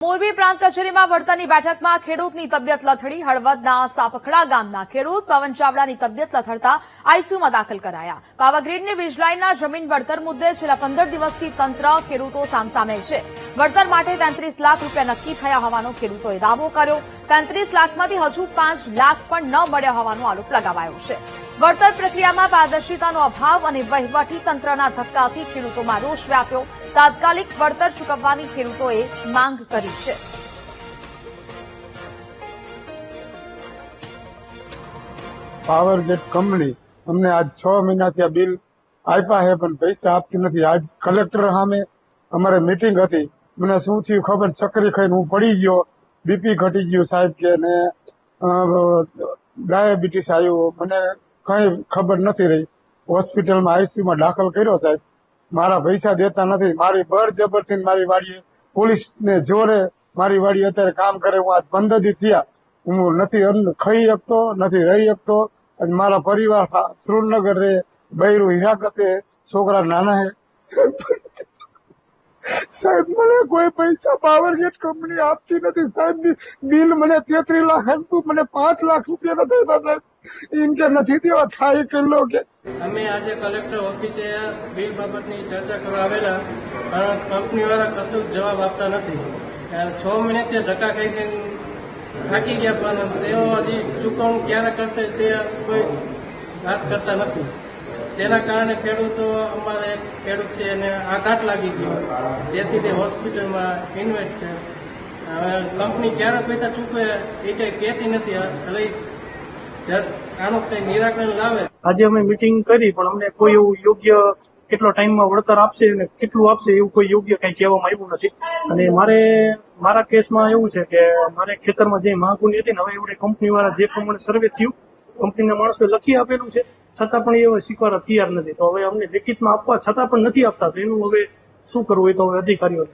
મોરબી પ્રાંત કચેરીમાં વળતરની બેઠકમાં ખેડૂતની તબિયત લથડી. હળવદના સાપખડા ગામના ખેડૂત પવન ચાવડાની તબિયત લથડતા આઈસીયુમાં દાખલ કરાયા. પાવાગઢની વીજલાઈનના જમીન વળતર મુદ્દે છેલ્લા 15 દિવસથી તંત્ર ખેડૂતો સામસામે છે. વળતર માટે 33 લાખ રૂપિયા નક્કી થયા હોવાનો ખેડૂતોએ દાવો કર્યો. 33 લાખમાંથી હજુ 5 લાખ પણ ન મળ્યા હોવાનો આરોપ લગાવાયો છે. વળતર પ્રક્રિયામાં પારદર્શિતાનો અભાવ અને વહીવટી તંત્રના ધક્કાથી ખેડૂતોમાં રોષ વ્યાપ્યો. તાત્કાલિક વળતર ચૂકવવાની ખેડૂતોએ માંગ કરી છે. પાવરગેટ કંપની અમને આજ 6 મહિનાથી આ બિલ આપ્યા છે પણ પૈસા આપતી નથી. આજ કલેક્ટર સામે અમારે મીટિંગ હતી. મને શું થયું ખબર, ચક્રી ખાઈને હું પડી ગયો, બીપી ઘટી ગયું સાહેબ કે, ને ડાયાબિટીસ આવ્યું, મને કઈ ખબર નથી રહી. હોસ્પિટલમાં આઈસીયુમાં દાખલ કર્યો સાહેબ. મારા પૈસા દેતા નથી. મારી બળજબરથી મારી વાડીએ પોલીસને જોરે મારી વાડી અત્યારે કામ કરે. હું આજ 15 દી થયા, હું નથી ખાઈ શકતો, નથી રહી શકતો. મારા પરિવાર સુરેન્દ્રનગર રે, બૈરું હીરાકસે, છોકરા નાના હે સાહેબ. મને કોઈ પૈસા પાવરગેટ કંપની આપતી નથી સાહેબ. બિલ મને 33 લાખ આપ્યું, મને 5 લાખ રૂપિયા નથી આપ્યા સાહેબ. એમ કે નથી દેવા, થાય કે લો કે. અમે આજે કલેક્ટર ઓફિસે બિલ બાબતની ચર્ચા કરવા આવેલા, પણ કંપનીવાળા કશું જવાબ આપતા નથી. 6 મહિનાથી ધક્કા ખાઈ થાકી ગયા, પણ તેઓ હજી ચૂકવણું ક્યારે કરશે તે કોઈ વાત કરતા નથી. તેના કારણે ખેડૂતો, અમારે એક ખેડૂત છે એને આઘાત લાગી ગયો, તેથી તે હોસ્પિટલમાં ઇન્વેસ્ટ છે. કંપની ક્યારે પૈસા ચૂકવે એ કઈ કહેતી નથી. એટલે આનું કઈ નિરાકરણ લાવે. આજે અમે મીટિંગ કરી પણ અમને કોઈ એવું યોગ્ય કેટલો ટાઈમમાં વળતર આપશે અને કેટલું આપશે એવું કોઈ યોગ્ય કઈ કહેવામાં આવ્યું નથી. અને મારા કેસમાં એવું છે કે મારે ખેતરમાં જે માંગણી હતી ને, હવે એવડે કંપની વાળા જે પ્રમાણે સર્વે થયું, કંપનીના માણસોએ લખી આપેલું છે, છતાં પણ એ સ્વીકારવા તૈયાર નથી. તો હવે અમને લેખિતમાં આપવા છતાં પણ નથી આપતા, તો એનું હવે શું કરવું એ તો હવે અધિકારીઓને